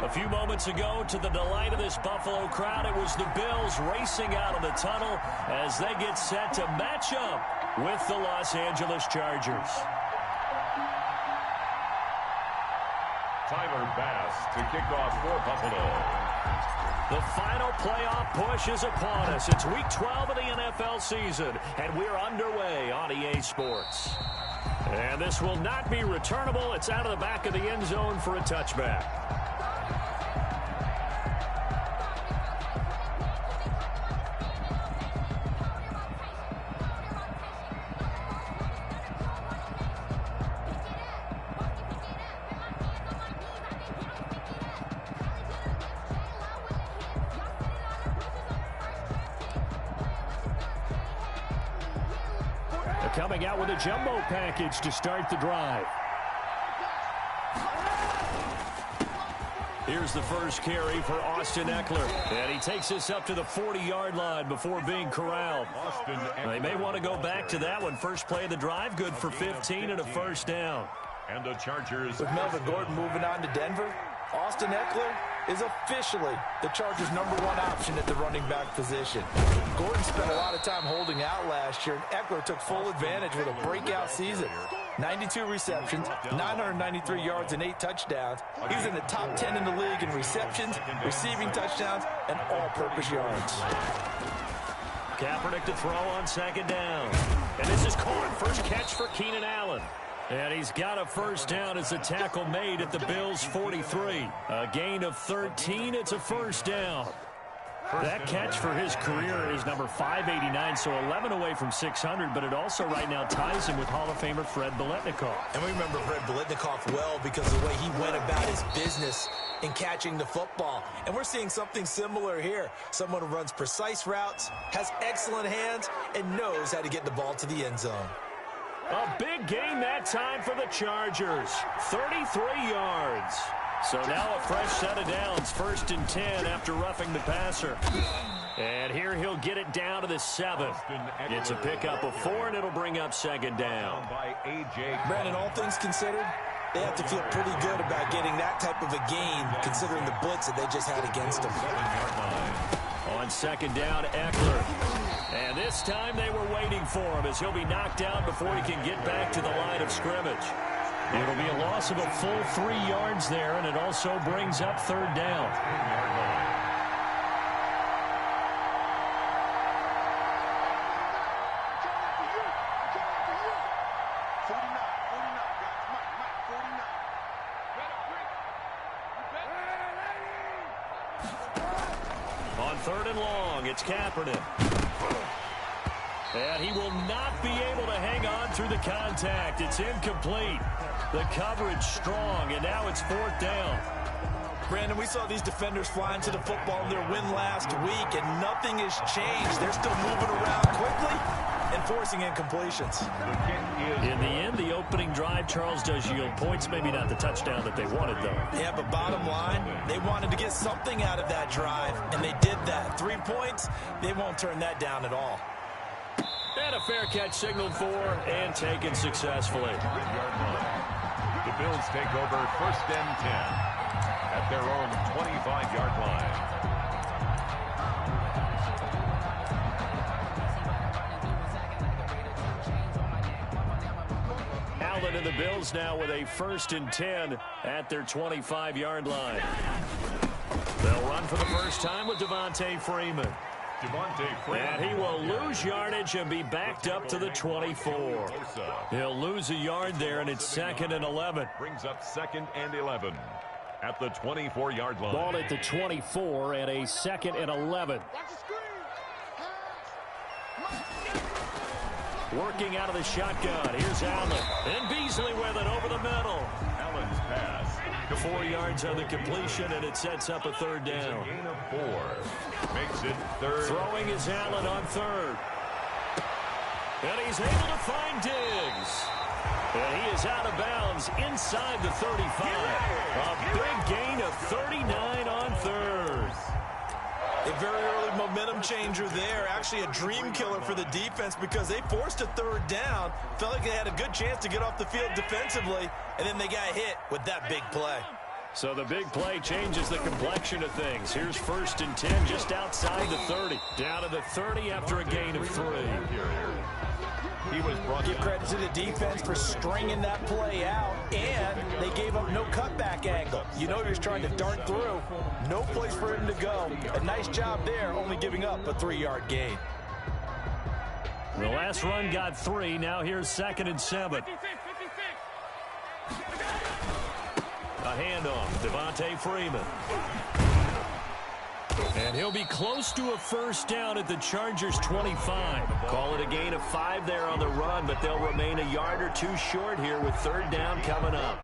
A few moments ago, to the delight of this Buffalo crowd, it was the Bills racing out of the tunnel as they get set to match up with the Los Angeles Chargers. Tyler Bass to kick off for Buffalo. The final playoff push is upon us. It's Week 12 of the NFL season, and we're underway on EA Sports. And this will not be returnable. It's out of the back of the end zone for a touchback. Coming out with a jumbo package to start the drive. Here's the first carry for Austin Eckler. And he takes us up to the 40-yard line before being corralled. They may want to go back to that one. First play of the drive, good for 15 and a first down. And the Chargers. With Melvin Gordon moving on to Denver, Austin Eckler is officially the Chargers' #1 option at the running back position. Gordon spent a lot of time holding out last year, and Eckler took full advantage with a breakout season. 92 receptions, 993 yards, and 8 touchdowns. He's in the top 10 in the league in receptions, receiving touchdowns, and all-purpose yards. Kaepernick to throw on second down. And this is caught. First catch for Keenan Allen. And he's got a first down as the tackle made at the Bills' 43. A gain of 13. It's a first down. That catch for his career is number 589, so 11 away from 600, but it also right now ties him with Hall of Famer Fred Biletnikoff. And we remember Fred Biletnikoff well because of the way he went about his business in catching the football. And we're seeing something similar here. Someone who runs precise routes, has excellent hands, and knows how to get the ball to the end zone. A big gain that time for the Chargers. 33 yards. So now a fresh set of downs. 1st and 10 after roughing the passer. And here he'll get it down to the 7. It's a pickup of 4, and it'll bring up second down. Brandon, all things considered, they have to feel pretty good about getting that type of a gain, considering the blitz that they just had against them. On second down, Eckler. And this time they were waiting for him as he'll be knocked down before he can get back to the line of scrimmage. It'll be a loss of a full 3 yards there, and it also brings up third down. On 3rd and long, it's Kaepernick. And he will not be able to hang on through the contact. It's incomplete. The coverage strong, and now it's 4th down. Brandon, we saw these defenders fly into the football in their win last week, and nothing has changed. They're still moving around quickly and forcing incompletions. In the end, the opening drive, Charles, does yield points. Maybe not the touchdown that they wanted, though. Yeah, but bottom line, they wanted to get something out of that drive, and they did that. 3 points, they won't turn that down at all. And a fair catch signaled for and taken successfully. The Bills take over 1st and 10 at their own 25-yard line. Allen and the Bills now with a 1st and 10 at their 25-yard line. They'll run for the first time with Devontae Freeman. And he will lose yardage and be backed up to the 24. He'll lose a yard there, and it's 2nd and 11. Brings up 2nd and 11 at the 24-yard line. Ball at the 24 and a 2nd and 11. Working out of the shotgun. Here's Allen. And Beasley with it over the middle. Allen's pass. 4 yards on the completion, and it sets up a 3rd down. A gain of 4. Makes it 3rd. Throwing is Allen on 3rd. And he's able to find Diggs. And he is out of bounds inside the 35. A big gain of 39 on 3rd. A very early momentum changer there. Actually a dream killer for the defense because they forced a 3rd down. Felt like they had a good chance to get off the field defensively, and then they got hit with that big play. So the big play changes the complexion of things. Here's 1st and 10 just outside the 30. Down to the 30 after a gain of 3. He was brought Give credit to the defense for stringing that play out, and they gave up no cutback angle. You know he was trying to dart through. No place for him to go. A nice job there, only giving up a 3-yard gain. The last run got 3. Now here's 2nd and 7. A handoff, Devontae Freeman. And he'll be close to a 1st down at the Chargers' 25. Call it a gain of 5 there on the run, but they'll remain a yard or 2 short here with 3rd down coming up.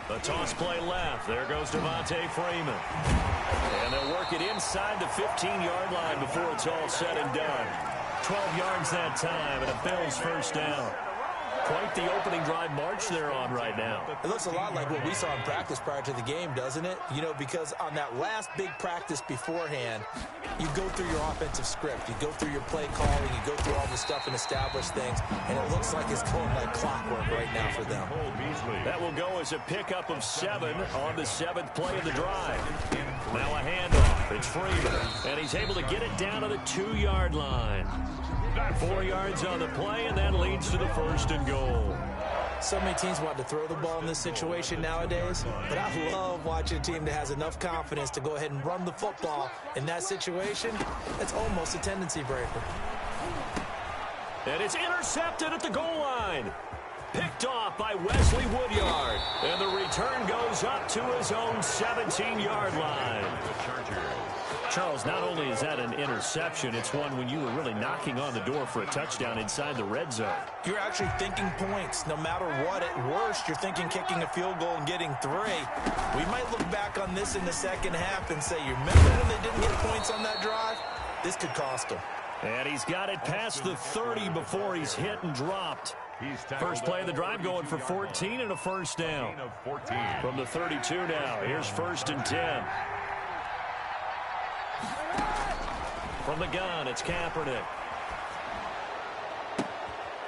The toss play left. There goes Devontae Freeman. And they'll work it inside the 15-yard line before it's all said and done. 12 yards that time, and a Bills 1st down. Quite the opening drive march they're on right now. It looks a lot like what we saw in practice prior to the game, doesn't it? You know, because on that last big practice beforehand, you go through your offensive script. You go through your play calling. You go through all the stuff and establish things. And it looks like it's going like clockwork right now for them. That will go as a pickup of 7 on the 7th play of the drive. Now a handoff. It's Freeman. And he's able to get it down to the 2-yard line. 4 yards on the play, and that leads to the 1st and goal. So many teams want to throw the ball in this situation nowadays, but I love watching a team that has enough confidence to go ahead and run the football in that situation. It's almost a tendency breaker. And it's intercepted at the goal line. Picked off by Wesley Woodyard. And the return goes up to his own 17-yard line. Charles, not only is that an interception, it's one when you were really knocking on the door for a touchdown inside the red zone. You're actually thinking points. No matter what, at worst, you're thinking kicking a field goal and getting 3. We might look back on this in the second half and say, you remember when they didn't get points on that drive? This could cost them. And he's got it past the 30 before he's hit and dropped. First play of the drive going for 14 and a 1st down. From the 32 now, here's 1st and 10. From the gun, it's Kaepernick.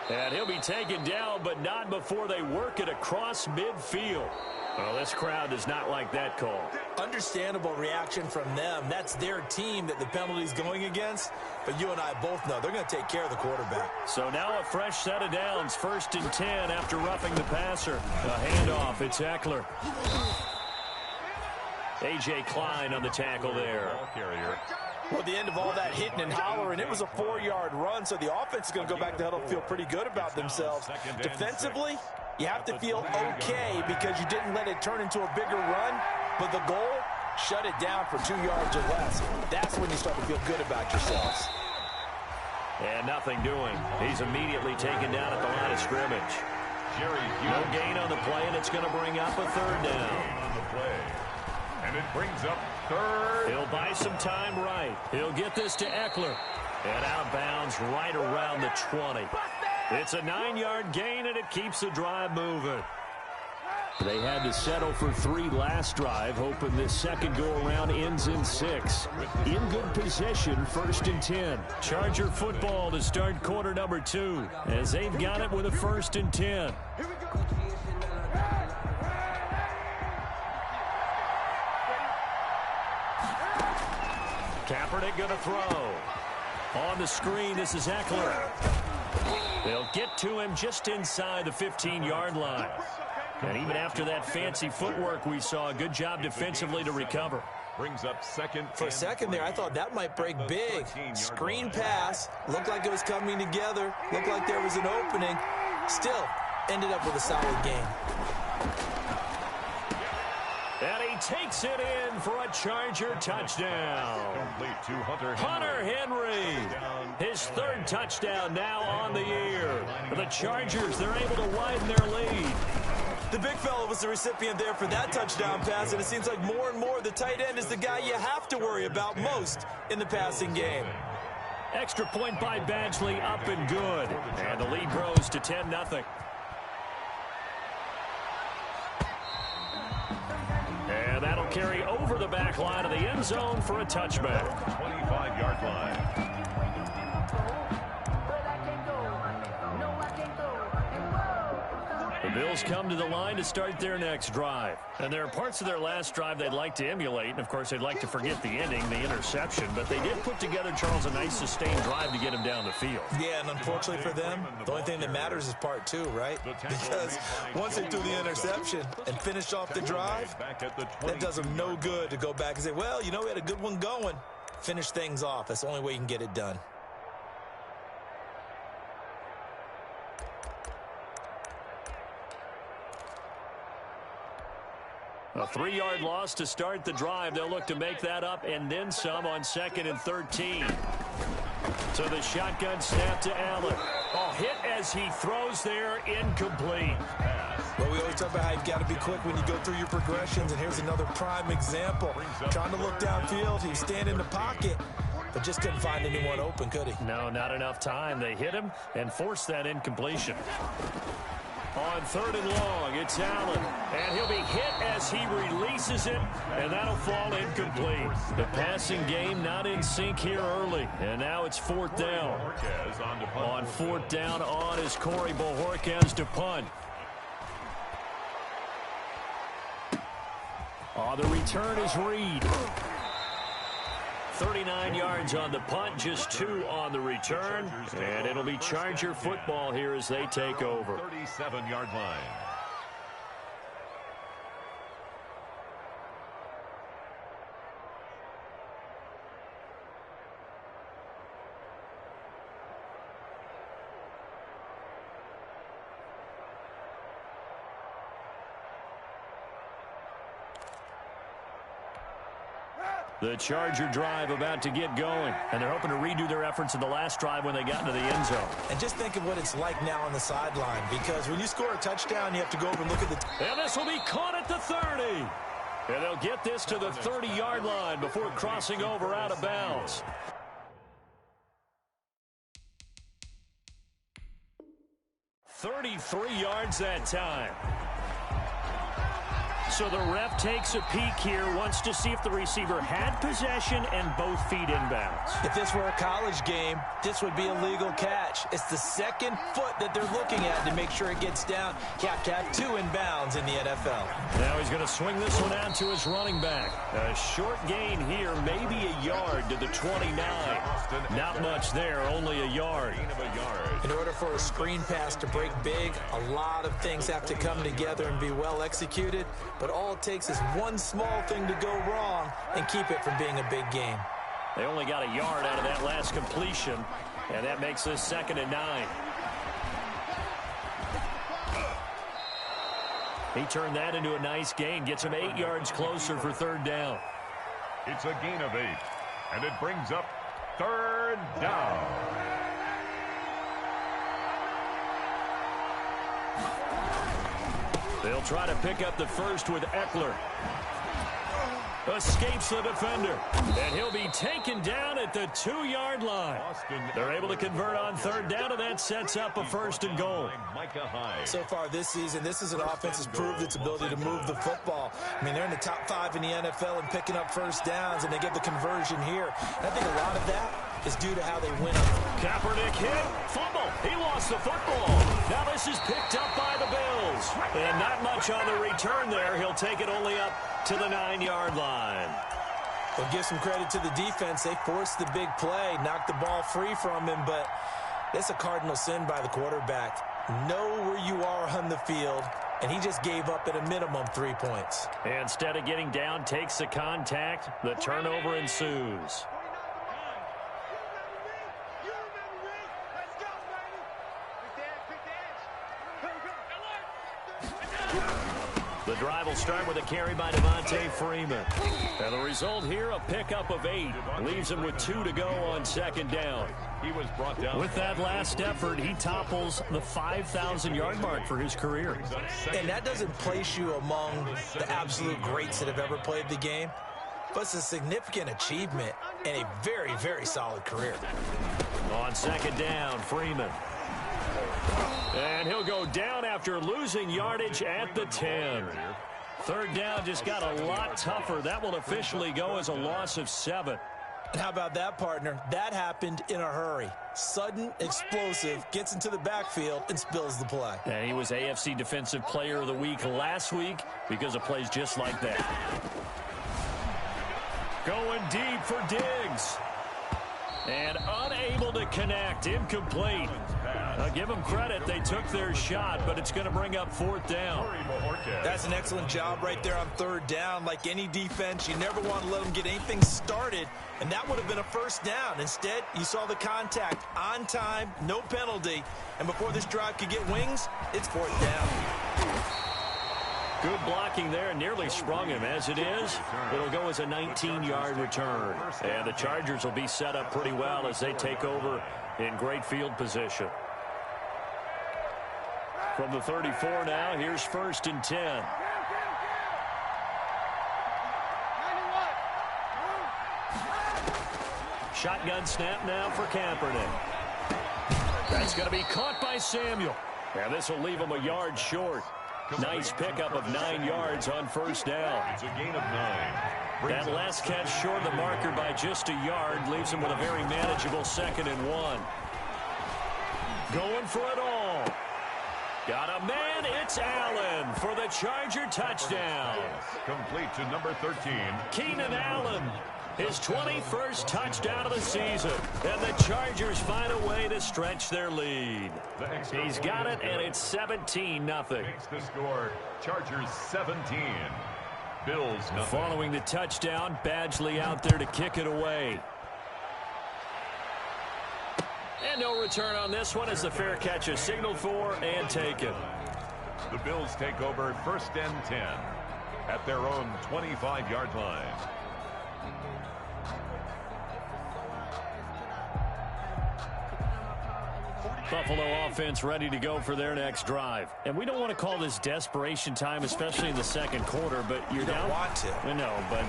And he'll be taken down, but not before they work it across midfield. Well, this crowd does not like that call. Understandable reaction from them. That's their team that the penalty's going against. But you and I both know they're going to take care of the quarterback. So now a fresh set of downs. 1st and 10 after roughing the passer. A handoff. It's Eckler. A.J. Klein on the tackle there. Well, at the end of all that hitting and hollering, it was a 4-yard run, so the offense is going to go back to huddle and feel pretty good about themselves. Defensively, you have to feel okay because you didn't let it turn into a bigger run, but the goal, shut it down for 2 yards or less. That's when you start to feel good about yourselves. And nothing doing. He's immediately taken down at the line of scrimmage. No gain on the play, and it's going to bring up a 3rd down. And it brings up 3rd. He'll buy some time right. He'll get this to Eckler. And out of bounds right around the 20. It's a 9-yard gain, and it keeps the drive moving. They had to settle for 3 last drive, hoping this second go-around ends in 6. In good position, 1st and 10. Charger football to start quarter number 2, as they've got it with a 1st and 10. Kaepernick going to throw. On the screen, this is Eckler. They'll get to him just inside the 15-yard line. And even after that fancy footwork we saw, a good job defensively to recover. Brings up 2nd. For a second there, I thought that might break big. Screen pass. Looked like it was coming together. Looked like there was an opening. Still, ended up with a solid game. And he takes it in for a Charger touchdown. Complete to Hunter Henry. His 3rd touchdown now on the year. For the Chargers, they're able to widen their lead. The big fella was the recipient there for that touchdown pass, and it seems like more and more the tight end is the guy you have to worry about most in the passing game. Extra point by Badgley, up and good. And the lead grows to 10-0. carry over the back line of the end zone for a touchback. 25-yard line. The Bills come to the line to start their next drive. And there are parts of their last drive they'd like to emulate. And, of course, they'd like to forget the ending, the interception. But they did put together, Charles, a nice sustained drive to get him down the field. Yeah, and unfortunately for them, the only thing that matters is part two, right? Because once they threw the interception and finished off the drive, that does them no good to go back and say, well, you know, we had a good one going. Finish things off. That's the only way you can get it done. A 3-yard loss to start the drive. They'll look to make that up and then some on 2nd and 13. So the shotgun snap to Allen. Oh, hit as he throws there, incomplete. Well, we always talk about how you've got to be quick when you go through your progressions, and here's another prime example. Trying to look downfield, he was standing in the pocket, but just couldn't find anyone open, could he? No, not enough time. They hit him and forced that incompletion. On 3rd and long, it's Allen, and he'll be hit as he releases it, and that'll fall incomplete. The passing game not in sync here early, and now it's 4th down. On 4th down on is Corey Bojorquez to punt. Oh, the return is Reed. 39 yards on the punt, just 2 on the return. And it'll be Charger football here as they take over. 37-yard line. The Charger drive about to get going, and they're hoping to redo their efforts in the last drive when they got into the end zone. And just think of what it's like now on the sideline, because when you score a touchdown, you have to go over and look at the... And this will be caught at the 30. And they'll get this to the 30-yard line before crossing over out of bounds. "33 yards that time. So the ref takes a peek here, wants to see if the receiver had possession and both feet inbounds. If this were a college game, this would be a legal catch. It's the second foot that they're looking at to make sure it gets down. Cap 2 inbounds in the NFL. Now he's going to swing this one out to his running back. A short gain here, maybe a yard to the 29. Not much there, only a yard. In order for a screen pass to break big, a lot of things have to come together and be well executed. But all it takes is one small thing to go wrong and keep it from being a big game. They only got a yard out of that last completion, and that makes this 2nd and 9. He turned that into a nice gain, gets him 8 yards closer for 3rd down. It's a gain of 8, and it brings up 3rd down. They'll try to pick up the first with Eckler. Escapes the defender. And he'll be taken down at the 2-yard line. They're able to convert on 3rd down, and that sets up a 1st and goal. So far this season, this is an offense that's proved its ability to move the football. I mean, they're in the top 5 in the NFL in picking up first downs, and they get the conversion here. And I think a lot of that is due to how they win up. Kaepernick hit. Fumble. He lost the football. Now this is picked up by the Bills. And not much on the return there. He'll take it only up to the 9-yard line. Well, give some credit to the defense. They forced the big play, knocked the ball free from him, but that's a cardinal sin by the quarterback. Know where you are on the field, and he just gave up at a minimum 3 points. Instead of getting down, takes the contact. The turnover ensues. The drive will start with a carry by Devontae Freeman. And the result here, a pickup of 8. Leaves him with 2 to go on 2nd down. He was brought down. With that last effort, he topples the 5,000-yard mark for his career. And that doesn't place you among the absolute greats that have ever played the game, but it's a significant achievement and a very, very solid career. On 2nd down, Freeman. And he'll go down after losing yardage at the 10. Third down just got a lot tougher. That will officially go as a loss of 7. And how about that, partner? That happened in a hurry. Sudden, explosive, gets into the backfield and spills the play. And he was AFC Defensive Player of the Week last week because of plays just like that. Going deep for Diggs. And unable to connect. Incomplete. Give them credit. They took their shot, but it's going to bring up 4th down. That's an excellent job right there on 3rd down. Like any defense, you never want to let them get anything started, and that would have been a 1st down. Instead, you saw the contact on time, no penalty, and before this drive could get wings, it's 4th down. Good blocking there, nearly sprung him. As it is, it'll go as a 19-yard return. And the Chargers will be set up pretty well as they take over in great field position. From the 34 now, here's 1st and 10. Shotgun snap now for Kaepernick. That's going to be caught by Samuel. And this will leave him a yard short. Nice pickup of 9 yards on 1st down. It's a gain of 9. That last catch short of the marker by just a yard leaves him with a very manageable 2nd and 1. Going for it all. Got a man. It's Allen for the Charger touchdown. Complete to number 13. Keenan Allen. His 21st touchdown of the season. And the Chargers find a way to stretch their lead. He's got it, and it's 17-0. Makes the score. Chargers 17. Bills nothing. Following the touchdown, Badgley out there to kick it away. And no return on this one as the fair catch is signaled for and taken. The Bills take over 1st and 10 at their own 25-yard line. Buffalo offense ready to go for their next drive. And we don't want to call this desperation time, especially in the 2nd quarter, but you're down. You don't want to. I know, but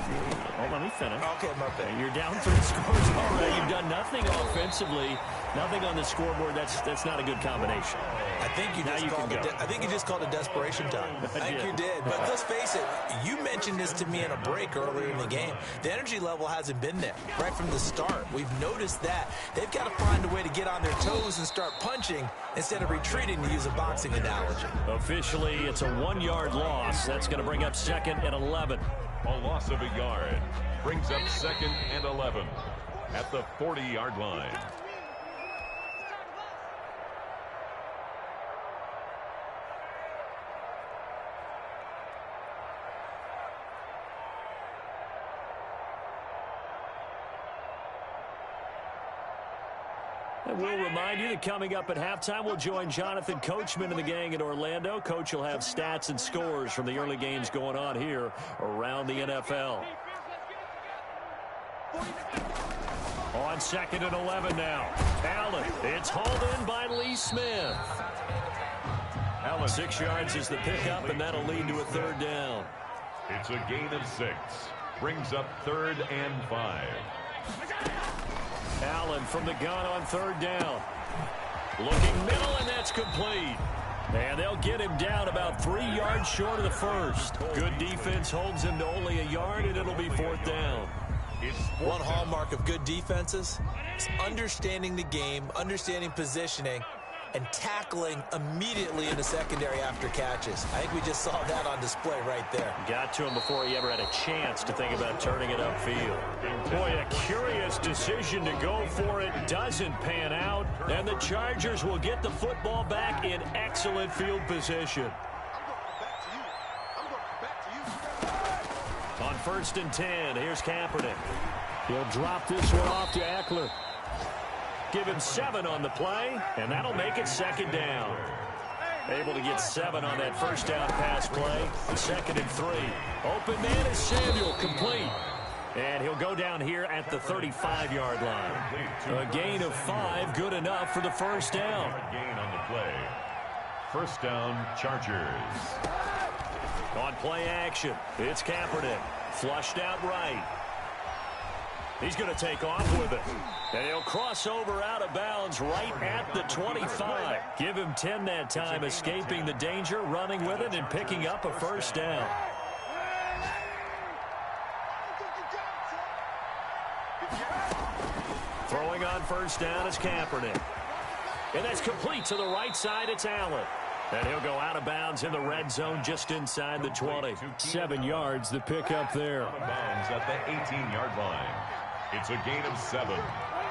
let me finish. Okay, my bad. You're down 3 scores already. You've done nothing offensively, nothing on the scoreboard. That's not a good combination. I think you just called it desperation time. I think you did. But let's face it, you mentioned this to me in a break earlier in the game. The energy level hasn't been there right from the start. We've noticed that. They've got to find a way to get on their toes and start punching instead of retreating, to use a boxing analogy. Officially, it's a 1-yard loss. That's going to bring up 2nd and 11. A loss of a yard brings up 2nd and 11 at the 40-yard line. And we'll remind you that coming up at halftime, we'll join Jonathan Coachman and the gang in Orlando. Coach will have stats and scores from the early games going on here around the NFL. On 2nd and 11 now. Allen. It's hauled in by Lee Smith. Allen, 6 yards is the pickup, and that'll lead to a 3rd down. It's a gain of 6. Brings up 3rd and 5. Allen from the gun on 3rd down. Looking middle, and that's complete. And they'll get him down about 3 yards short of the 1st. Good defense holds him to only a yard, and it'll be 4th down. One hallmark of good defenses is understanding the game, understanding positioning, and tackling immediately in the secondary after catches. I think we just saw that on display right there. Got to him before he ever had a chance to think about turning it upfield. Boy, a curious decision to go for it. Doesn't pan out, and the Chargers will get the football back in excellent field position. On 1st and 10, here's Kaepernick. He'll drop this one off to Eckler. Give him 7 on the play, and that'll make it 2nd down. Able to get 7 on that 1st down pass play. 2nd and 3. Open man is Samuel, complete. And he'll go down here at the 35-yard line. A gain of 5, good enough for the 1st down. Gain on the play. 1st down, Chargers. On play action, it's Kaepernick. Flushed out right. He's going to take off with it. And he'll cross over out of bounds right at the 25. Give him 10 that time, escaping the danger, running with it, and picking up a 1st down. Throwing on first down is Kaepernick. And that's complete to the right side. It's Allen. And he'll go out of bounds in the red zone just inside the 20. 7 yards, the pickup there. Out of bounds at the 18-yard line. It's a gain of 7.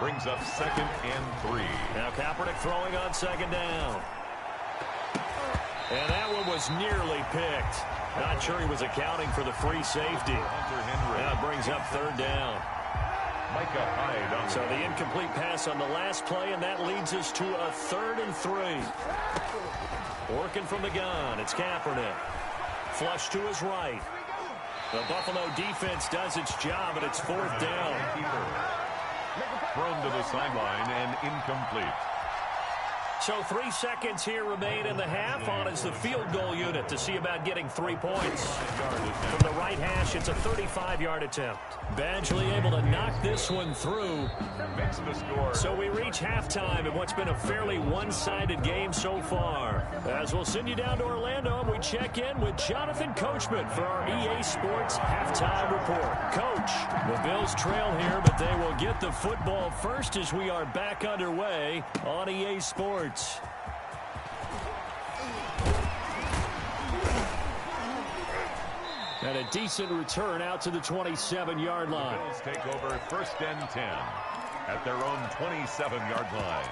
Brings up 2nd and 3. Now Kaepernick throwing on 2nd down. And that one was nearly picked. Not sure he was accounting for the free safety. Now it brings up 3rd down. Micah Hyde on so the incomplete pass on the last play, and that leads us to a 3rd and 3. Working from the gun, it's Kaepernick. Flush to his right. The Buffalo defense does its job, and it's 4th down. Thrown to the sideline and incomplete. So 3 seconds here remain in the half. On is the field goal unit to see about getting 3 points. From the right hash, it's a 35-yard attempt. Badgley able to knock this one through. Makes the score. So we reach halftime in what's been a fairly one-sided game so far. As we'll send you down to Orlando, and we check in with Jonathan Coachman for our EA Sports Halftime Report. Coach, the Bills trail here, but they will get the football first as we are back underway on EA Sports. And a decent return out to the 27-yard line. The Bills take over 1st and 10 at their own 27-yard line.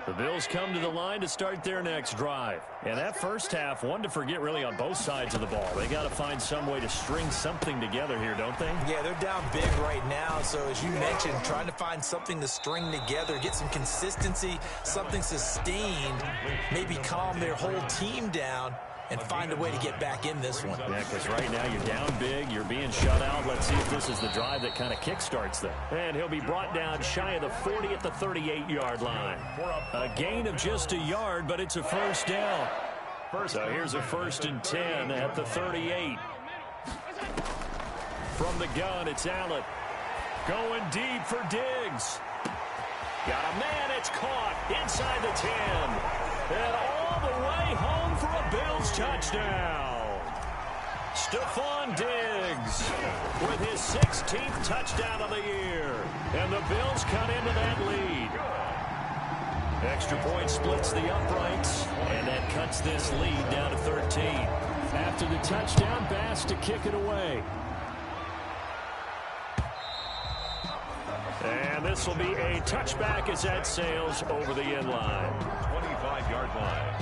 The Bills come to the line to start their next drive. And that first half, one to forget really on both sides of the ball. They got to find some way to string something together here, don't they? Yeah, they're down big right now. So as you mentioned, trying to find something to string together, get some consistency, something sustained, maybe calm their whole team down and find a way to get back in this one. Yeah, because right now you're down big, you're being shut out. Let's see if this is the drive that kind of kickstarts them. And he'll be brought down shy of the 40 at the 38-yard line. A gain of just a yard, but it's a first down. So here's a 1st and 10 at the 38. From the gun, it's Allen. Going deep for Diggs. Got a man, it's caught inside the 10. And all the way home for a Bills touchdown. Stephon Diggs with his 16th touchdown of the year. And the Bills cut into that lead. Extra point splits the uprights, and that cuts this lead down to 13. After the touchdown, Bass to kick it away. And this will be a touchback as that sails over the end line. 25-yard line.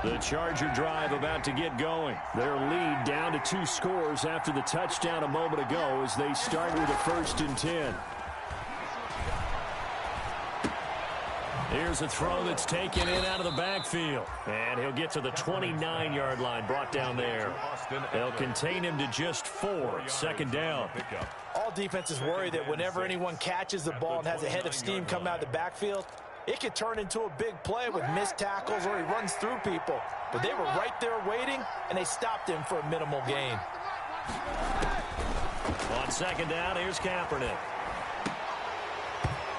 The Charger drive about to get going. Their lead down to 2 scores after the touchdown a moment ago as they start with a 1st and 10. Here's a throw that's taken in out of the backfield. And he'll get to the 29-yard line, brought down there. They'll contain him to just 4. 2nd down. All defenses worry that whenever anyone catches the ball and has a head of steam come out of the backfield, it could turn into a big play with missed tackles or he runs through people. But they were right there waiting, and they stopped him for a minimal gain. On 2nd down, here's Kaepernick.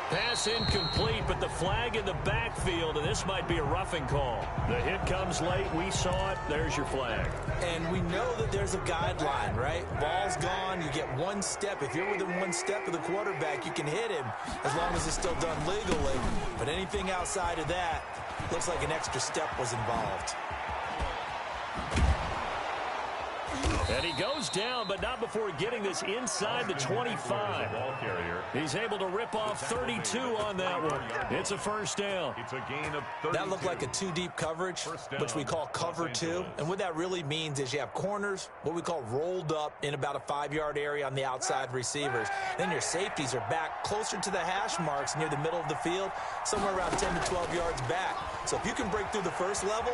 Pass incomplete, but the flag in the backfield, and this might be a roughing call. The hit comes late. We saw it. There's your flag. And we know that there's a guideline, right? Ball's gone. You get 1 step. If you're within 1 step of the quarterback, you can hit him as long as it's still done legally. But anything outside of that, looks like an extra step was involved. And he goes down, but not before getting this inside the 25. He's able to rip off 32 on that one. It's a 1st down. It's a gain of 32. That looked like a 2-deep coverage, which we call cover 2. And what that really means is you have corners, what we call rolled up in about a 5-yard area on the outside receivers. Then your safeties are back closer to the hash marks near the middle of the field, somewhere around 10 to 12 yards back. So if you can break through the first level,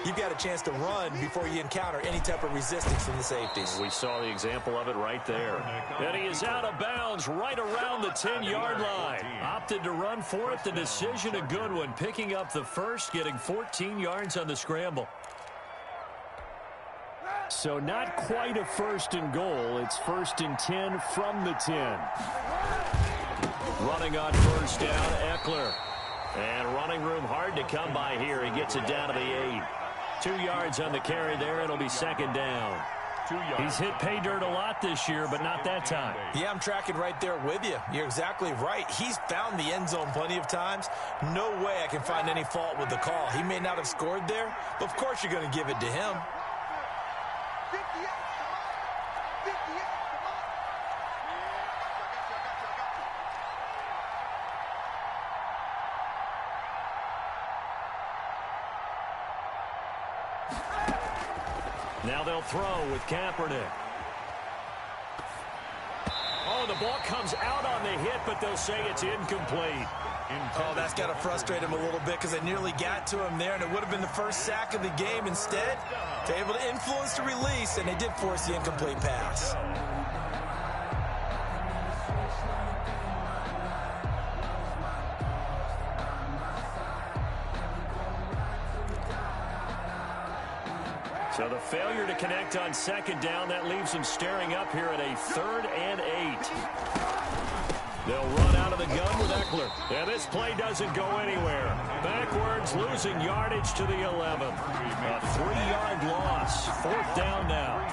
you've got a chance to run before you encounter any type of resistance from the safeties. We saw the example of it right there. And he is out of bounds right around the 10-yard line. Opted to run for it. The decision a good one. Picking up the first, getting 14 yards on the scramble. So not quite a 1st and goal. It's 1st and 10 from the 10. Running on 1st down, Eckler. And running room hard to come by here. He gets it down to the 8. 2 yards on the carry there. It'll be second down. 2 yards. He's hit pay dirt a lot this year, but not that time. Yeah, I'm tracking right there with you. You're exactly right. He's found the end zone plenty of times. No way I can find any fault with the call. He may not have scored there, but of course you're going to give it to him. Now they'll throw with Kaepernick. Oh, the ball comes out on the hit, but they'll say it's incomplete. Oh, that's got to frustrate him a little bit because they nearly got to him there, and it would have been the first sack of the game. Instead, they're able to influence the release, and they did force the incomplete pass. So the failure to connect on second down, that leaves them staring up here at a 3rd and 8. They'll run out of the gun with Eckler. And this play doesn't go anywhere. Backwards, losing yardage to the 11. A 3-yard loss. 4th down now.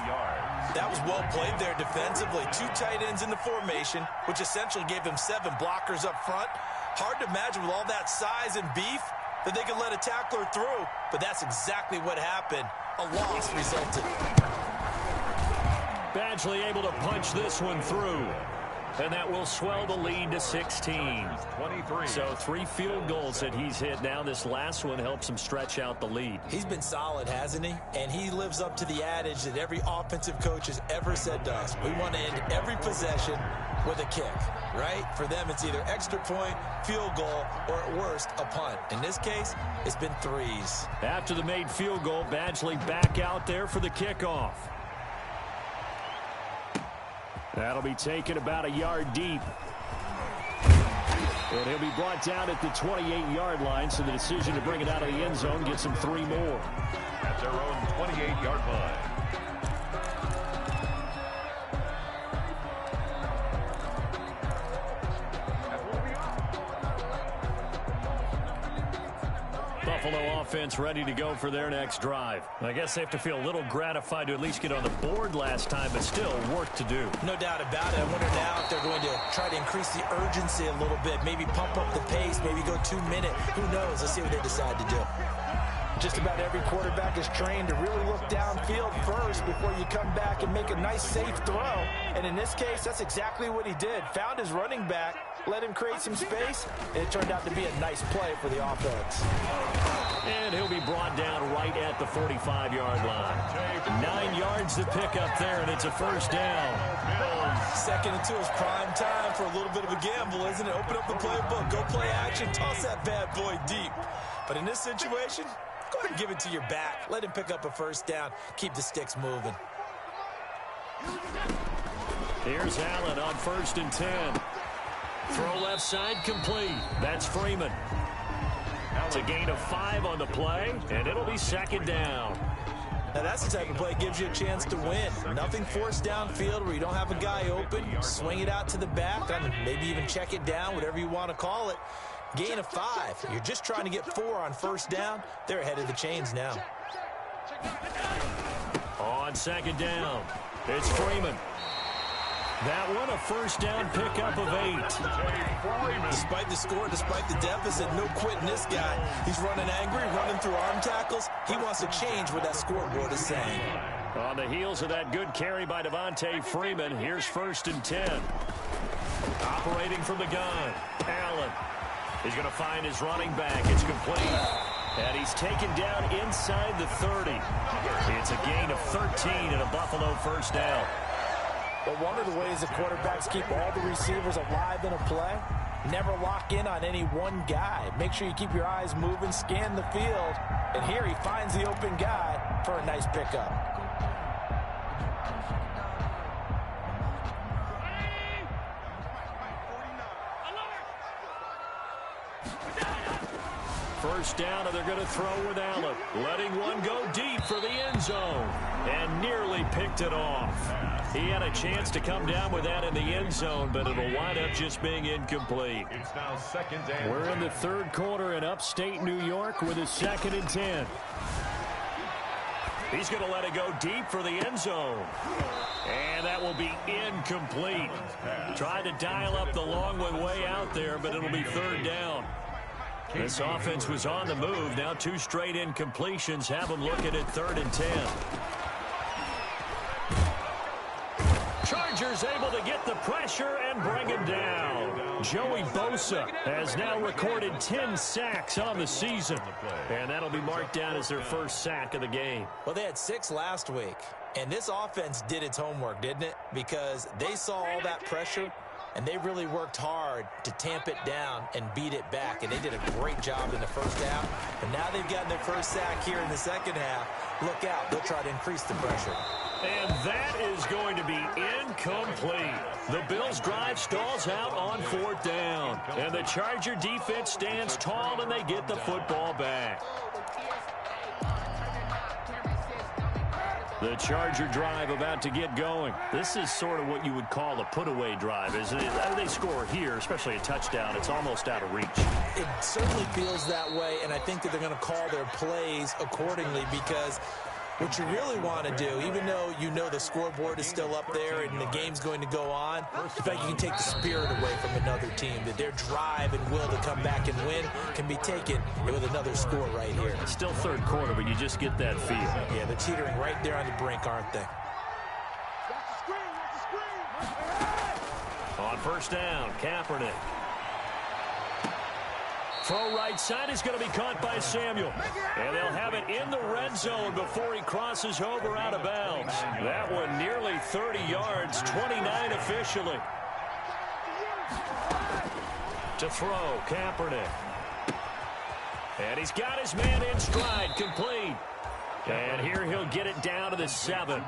That was well played there defensively. 2 tight ends in the formation, which essentially gave them 7 blockers up front. Hard to imagine with all that size and beef that they could let a tackler through, but that's exactly what happened. A loss resulted. Badgley able to punch this one through. And that will swell the lead to 16. 23. So 3 field goals that he's hit now. This last one helps him stretch out the lead. He's been solid, hasn't he? And he lives up to the adage that every offensive coach has ever said to us. We want to end every possession with a kick, right? For them, it's either extra point, field goal, or at worst, a punt. In this case, it's been 3s. After the made field goal, Badgley back out there for the kickoff. That'll be taken about a yard deep. And he'll be brought down at the 28-yard line, so the decision to bring it out of the end zone gets him 3 more. At their own 28-yard line. Buffalo offense ready to go for their next drive. I guess they have to feel a little gratified to at least get on the board last time, but still work to do. No doubt about it. I wonder now if they're going to try to increase the urgency a little bit, maybe pump up the pace, maybe go 2-minute. Who knows? Let's see what they decide to do. Just about every quarterback is trained to really look downfield first before you come back and make a nice, safe throw. And in this case, that's exactly what he did. Found his running back, let him create some space, and it turned out to be a nice play for the offense. And he'll be brought down right at the 45-yard line. 9 yards to pick up there, and it's a first down. 2nd and 2 is prime time for a little bit of a gamble, isn't it? Open up the playbook, go play action, toss that bad boy deep. But in this situation, go ahead and give it to your back. Let him pick up a first down. Keep the sticks moving. Here's Allen on 1st and 10. Throw left side complete. That's Freeman. It's a gain of 5 on the play, and it'll be 2nd down. Now that's the type of play that gives you a chance to win. Nothing forced downfield where you don't have a guy open. Swing it out to the back, maybe even check it down, whatever you want to call it. Gain of 5. You're just trying to get 4 on first down. They're ahead of the chains now. On 2nd down, it's Freeman. That one, a first down pickup of 8. Despite the score, despite the deficit, no quitting this guy. He's running angry, running through arm tackles. He wants to change what that scoreboard is saying. On the heels of that good carry by Devontae Freeman, here's 1st and 10. Operating from the gun, Allen. He's going to find his running back. It's complete. And he's taken down inside the 30. It's a gain of 13 and a Buffalo first down. But one of the ways the quarterbacks keep all the receivers alive in a play, never lock in on any one guy. Make sure you keep your eyes moving, scan the field, and here he finds the open guy for a nice pickup. First down, and they're going to throw with Allen. Letting one go deep for the end zone. And nearly picked it off. He had a chance to come down with that in the end zone, but it'll wind up just being incomplete. It's now second and We're in the third quarter in upstate New York with a 2nd and 10. He's going to let it go deep for the end zone. And that will be incomplete. Tried to dial up the long one way out there, but it'll be 3rd down. This offense was on the move. Now 2 straight incompletions have them looking at 3rd and 10. Chargers able to get the pressure and bring him down. Joey Bosa has now recorded 10 sacks on the season. And that'll be marked down as their first sack of the game. Well, they had 6 last week. And this offense did its homework, didn't it? Because they saw all that pressure, and they really worked hard to tamp it down and beat it back. And they did a great job in the first half. And now they've gotten their first sack here in the second half. Look out. They'll try to increase the pressure. And that is going to be incomplete. The Bills' drive stalls out on 4th down. And the Charger defense stands tall, and they get the football back. The Charger drive about to get going. This is sort of what you would call a put-away drive, isn't it? They score here, especially a touchdown. It's almost out of reach. It certainly feels that way, and I think that they're going to call their plays accordingly because what you really want to do, even though you know the scoreboard is still up there and the game's going to go on, in fact, you can take the spirit away from another team, that their drive and will to come back and win can be taken with another score right here. It's still 3rd quarter, but you just get that feel. Yeah, they're teetering right there on the brink, aren't they? On 1st down, Kaepernick. Throw right side is going to be caught by Samuel. And they'll have it in the red zone before he crosses over out of bounds. That one nearly 30 yards, 29 officially. To throw, Kaepernick. And he's got his man in stride, complete. And here he'll get it down to the 7.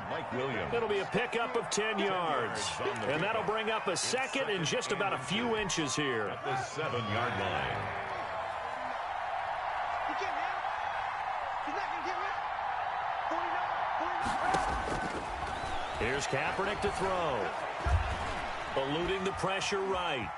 It'll be a pickup of 10 yards. And that'll bring up a 2nd and just about a few inches here. at the 7-yard line. Here's Kaepernick to throw. Eluding the pressure right.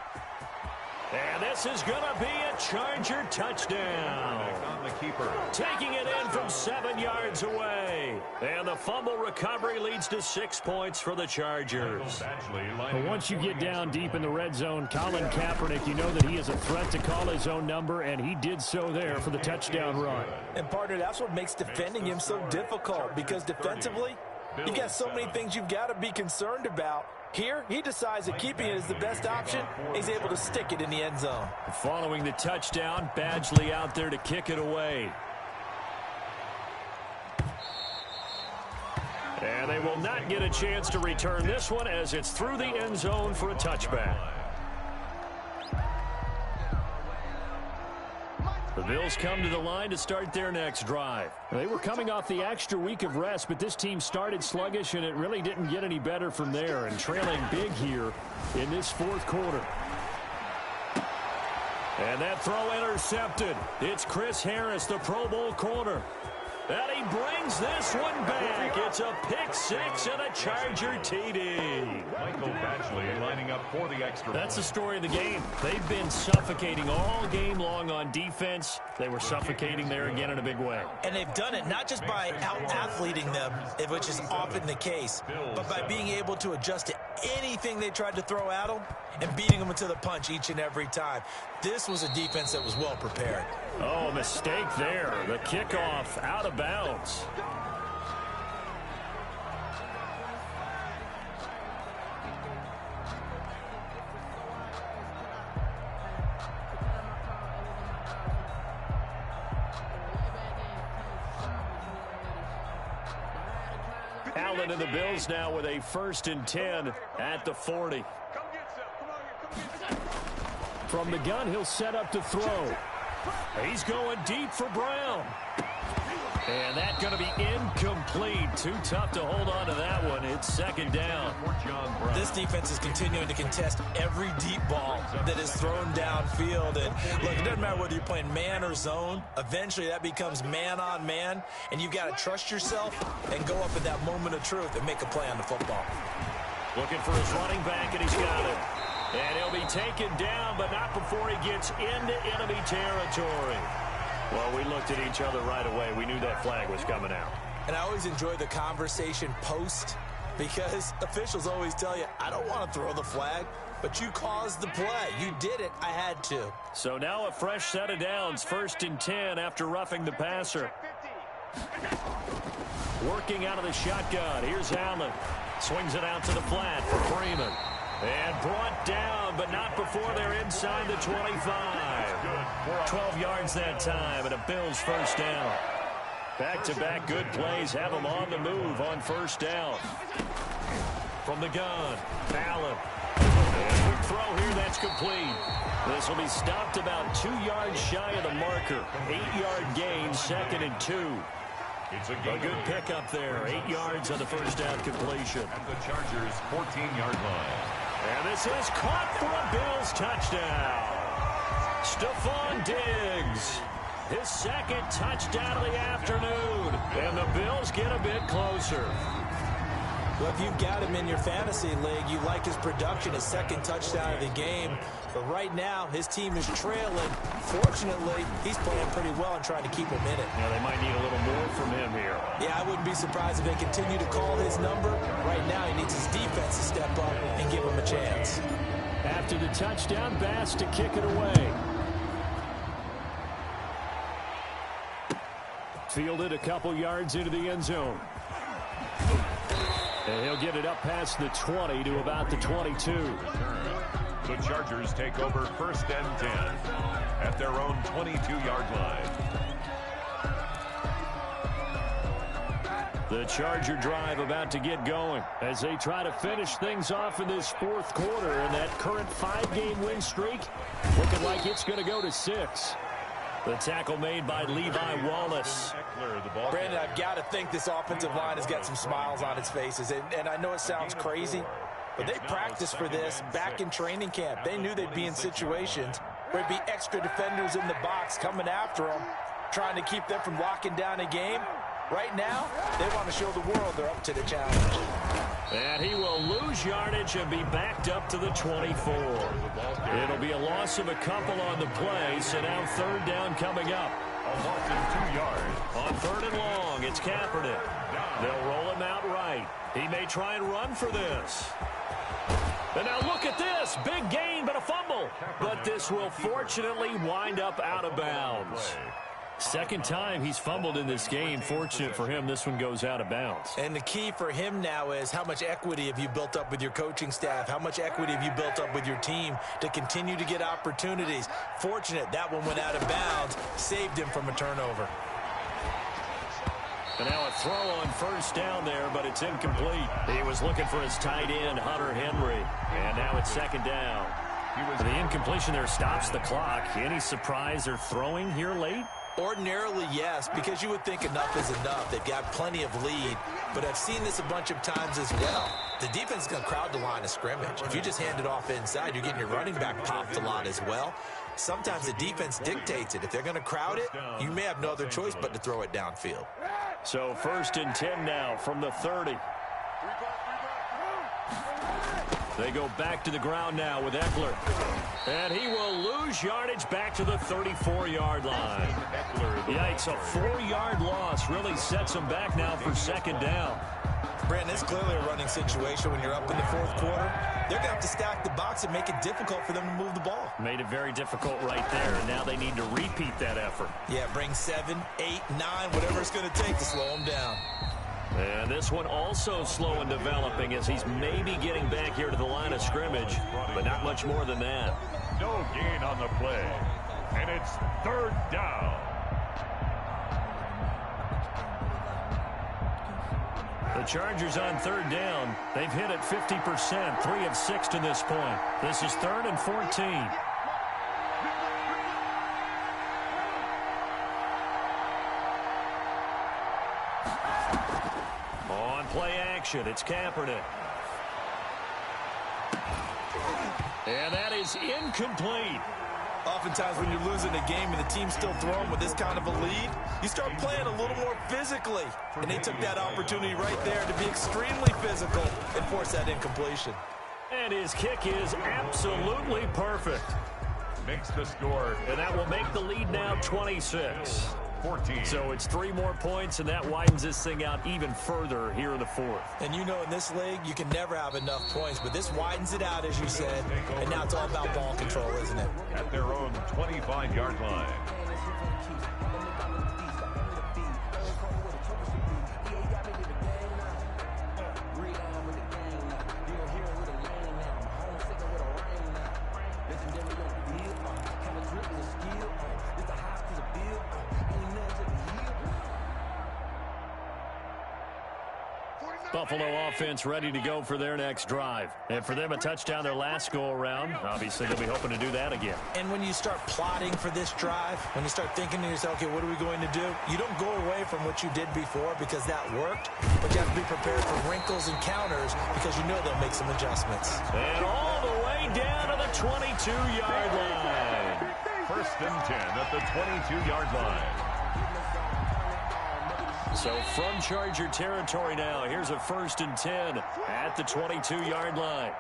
And this is going to be a Charger touchdown. On the keeper. Taking it in from 7 yards away. And the fumble recovery leads to 6 points for the Chargers. But once you get down deep in the red zone, Colin Kaepernick, you know that he is a threat to call his own number, and he did so there for the touchdown run. And partner, that's what makes defending him so difficult, because defensively, you've got so many things you've got to be concerned about. Here, he decides that keeping it is the best option. He's able to stick it in the end zone. Following the touchdown, Badgley out there to kick it away. And they will not get a chance to return this one as it's through the end zone for a touchback. The Bills come to the line to start their next drive. They were coming off the extra week of rest, but this team started sluggish, and it really didn't get any better from there, and trailing big here in this 4th quarter. And that throw intercepted. It's Chris Harris, the Pro Bowl corner. And he brings this one back. It's a pick 6 and a Charger TD. Michael Badgley lining up for the extra. That's the story of the game. They've been suffocating all game long on defense. They were suffocating there again in a big way. And they've done it not just by out-athleting them, which is often the case, but by being able to adjust to anything they tried to throw at them and beating them into the punch each and every time. This was a defense that was well prepared. Oh, mistake there. The kickoff out of bounds. Allen and the Bills now with a 1st and 10 at the 40. From the gun, he'll set up to throw. He's going deep for Brown. And that's going to be incomplete. Too tough to hold on to that one. It's second down. This defense is continuing to contest every deep ball that is thrown downfield. And look, it doesn't matter whether you're playing man or zone. Eventually, that becomes man on man. And you've got to trust yourself and go up at that moment of truth and make a play on the football. Looking for his running back, and he's got it. And he'll be taken down, but not before he gets into enemy territory. Well, we looked at each other right away. We knew that flag was coming out. And I always enjoy the conversation post because officials always tell you, I don't want to throw the flag, but you caused the play. You did it. I had to. So now a fresh set of downs, 1st and 10 after roughing the passer. Working out of the shotgun. Here's Allen. Swings it out to the flat for Freeman. And brought down, but not before they're inside the 25. 12 yards that time, and a Bills first down. Back-to-back good plays have them on the move on first down. From the gun, Allen. And quick throw here, that's complete. This will be stopped about 2 yards shy of the marker. 8-yard gain, 2nd and 2. It's a good pickup there. 8 yards on the first down completion. At the Chargers' 14-yard line. And this is caught for a Bills touchdown. Stephon Diggs, his 2nd touchdown of the afternoon. And the Bills get a bit closer. Well, if you've got him in your fantasy league, you like his production, his 2nd touchdown of the game. But right now, his team is trailing. Fortunately, he's playing pretty well and trying to keep him in it. Yeah, they might need a little more from him here. Yeah, I wouldn't be surprised if they continue to call his number. Right now, he needs his defense to step up and give him a chance. After the touchdown, Bass to kick it away. Fielded a couple yards into the end zone. And he'll get it up past the 20 to about the 22. The Chargers take over 1st and 10 at their own 22-yard line. The Charger drive about to get going as they try to finish things off in this 4th quarter. And that current 5-game win streak looking like it's going to go to 6. The tackle made by Levi Wallace. Brandon, I've got to think this offensive line has got some smiles on its faces. And I know it sounds crazy, but they practiced for this back in training camp. They knew they'd be in situations where there'd be extra defenders in the box coming after them, trying to keep them from locking down a game. Right now, they want to show the world they're up to the challenge. And he will lose yardage and be backed up to the 24. It'll be a loss of a couple on the play, so now 3rd down coming up. A loss of 2 yards. On 3rd and long, it's Kaepernick. They'll roll him out right. He may try and run for this. And now look at this. Big gain, but a fumble. But this will fortunately wind up out of bounds. 2nd time he's fumbled in this game. Fortunate for him, this one goes out of bounds. And the key for him now is how much equity have you built up with your coaching staff? How much equity have you built up with your team to continue to get opportunities? Fortunate that one went out of bounds, saved him from a turnover. And now a throw on 1st down there, but it's incomplete. He was looking for his tight end, Hunter Henry. And now it's 2nd down. The incompletion there stops the clock. Any surprise they're throwing here late? Ordinarily, yes, because you would think enough is enough. They've got plenty of lead, but I've seen this a bunch of times as well. The defense is going to crowd the line of scrimmage. If you just hand it off inside, you're getting your running back popped a lot as well. Sometimes the defense dictates it. If they're going to crowd it, you may have no other choice but to throw it downfield. So 1st and 10 now from the 30. They go back to the ground now with Eckler. And he will lose yardage back to the 34-yard line. Yikes, a 4-yard loss really sets him back now for 2nd down. Brandon, it's clearly a running situation when you're up in the 4th quarter. They're going to have to stack the box and make it difficult for them to move the ball. Made it very difficult right there, and now they need to repeat that effort. Yeah, bring 7, 8, 9, whatever it's going to take to slow them down. And this one also slow and developing as he's maybe getting back here to the line of scrimmage, but not much more than that. No gain on the play, and it's 3rd down. The Chargers on 3rd down. They've hit it 50%, 3 of 6 to this point. This is 3rd and 14. On play action, it's Kaepernick. And that is incomplete. Oftentimes when you're losing a game and the team's still throwing with this kind of a lead, you start playing a little more physically. And they took that opportunity right there to be extremely physical and force that incompletion. And his kick is absolutely perfect. Makes the score. And that will make the lead now 26. 14. So it's 3 more points, and that widens this thing out even further here in the fourth. And you know in this league, you can never have enough points, but this widens it out, as you said, and now it's all about ball control, isn't it? At their own 25-yard line. Buffalo offense ready to go for their next drive. And for them, a touchdown their last go-around. Obviously, they'll be hoping to do that again. And when you start plotting for this drive, when you start thinking to yourself, okay, what are we going to do? You don't go away from what you did before because that worked, but you have to be prepared for wrinkles and counters because you know they'll make some adjustments. And all the way down to the 22-yard line. First and 10 at the 22-yard line. So from Charger territory now, here's a 1st and 10 at the 22-yard line.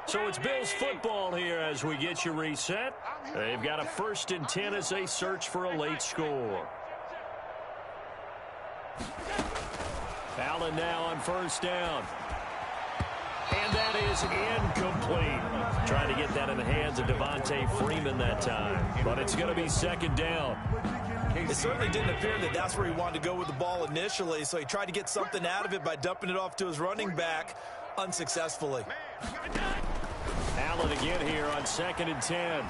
So it's Bills football here as we get you reset. They've got a 1st and 10 as they search for a late score. Allen now on 1st down. And that is incomplete. Trying to get that in the hands of Devontae Freeman that time. But it's going to be 2nd down. It certainly didn't appear that that's where he wanted to go with the ball initially, so he tried to get something out of it by dumping it off to his running back unsuccessfully. Allen again here on 2nd and 10.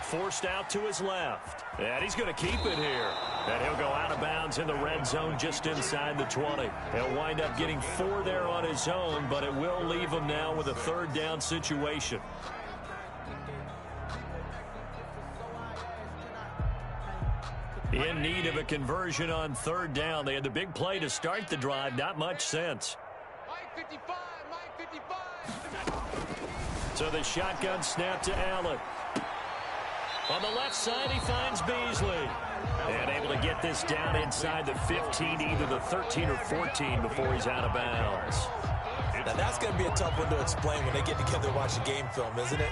Forced out to his left. And he's going to keep it here. And he'll go out of bounds in the red zone just inside the 20. He'll wind up getting 4 there on his own, but it will leave him now with a 3rd down situation. In need of a conversion on 3rd down. They had the big play to start the drive. Not much sense. So the shotgun snap to Allen. On the left side, he finds Beasley. And able to get this down inside the 15, either the 13 or 14 before he's out of bounds. Now that's going to be a tough one to explain when they get together and watch the game film, isn't it?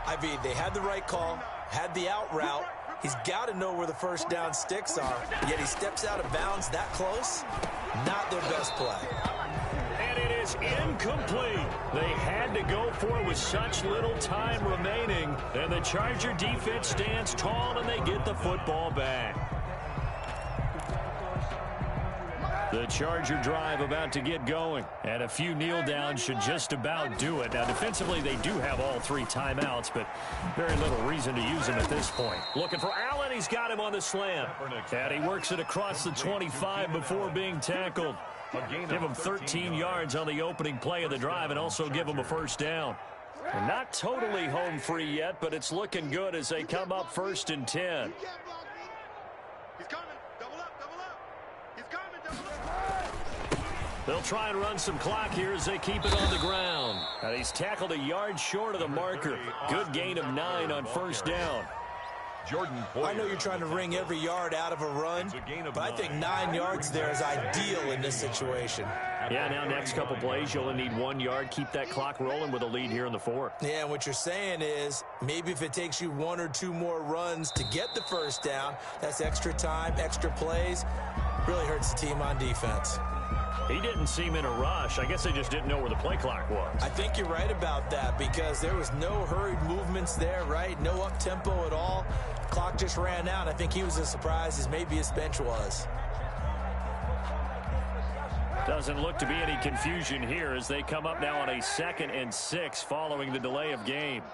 I mean, they had the right call, had the out route. He's got to know where the 1st down sticks are, yet he steps out of bounds that close. Not their best play. And it is incomplete. They had to go for it with such little time remaining. And the Charger defense stands tall and they get the football back. The Charger drive about to get going. And a few kneel downs should just about do it. Now, defensively, they do have all 3 timeouts, but very little reason to use them at this point. Looking for Allen. He's got him on the slant. And he works it across the 25 before being tackled. Give him 13 yards on the opening play of the drive and also give him a 1st down. And not totally home free yet, but it's looking good as they come up 1st and 10. They'll try and run some clock here as they keep it on the ground. And he's tackled a yard short of the marker. Good gain of 9 on 1st down. I know you're trying to wring every yard out of a run, but I think 9 yards there is ideal in this situation. Yeah, now next couple plays, you'll only need 1 yard. Keep that clock rolling with a lead here in the 4th. Yeah, and what you're saying is maybe if it takes you 1 or 2 more runs to get the 1st down, that's extra time, extra plays. Really hurts the team on defense. He didn't seem in a rush. I guess they just didn't know where the play clock was. I think you're right about that because there was no hurried movements there, right? No up-tempo at all. Clock just ran out. I think he was as surprised as maybe his bench was. Doesn't look to be any confusion here as they come up now on a 2nd and 6 following the delay of game.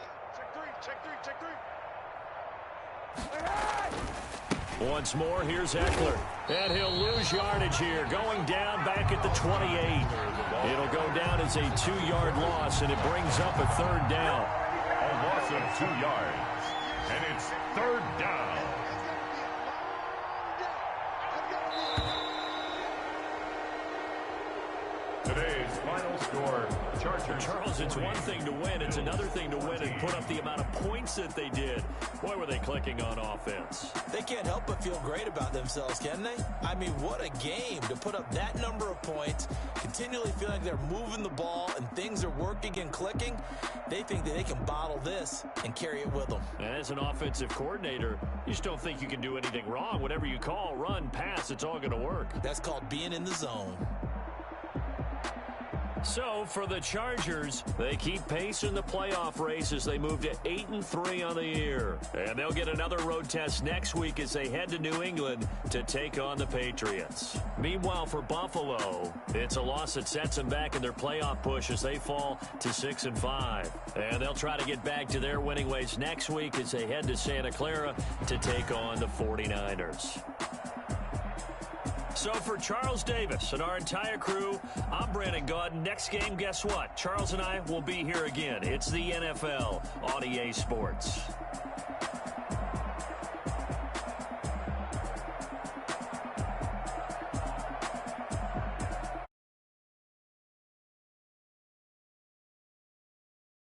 Once more, here's Eckler. And he'll lose yardage here. Going down back at the 28. It'll go down as a 2-yard loss, and it brings up a 3rd down. A loss of 2 yards. And it's third down. Today's final score, Chargers. Charles, it's one thing to win. It's another thing to win and put up the amount of points that they did. Boy, were they clicking on offense. They can't help but feel great about themselves, can they? I mean, what a game to put up that number of points, continually feeling like they're moving the ball and things are working and clicking. They think that they can bottle this and carry it with them. And as an offensive coordinator, you just don't think you can do anything wrong. Whatever you call, run, pass, it's all going to work. That's called being in the zone. So, for the Chargers, they keep pace in the playoff race as they move to 8-3 on the year. And they'll get another road test next week as they head to New England to take on the Patriots. Meanwhile, for Buffalo, it's a loss that sets them back in their playoff push as they fall to 6-5. And they'll try to get back to their winning ways next week as they head to Santa Clara to take on the 49ers. So for Charles Davis and our entire crew, I'm Brandon Gaudin. Next game, guess what? Charles and I will be here again. It's the NFL on EA Sports.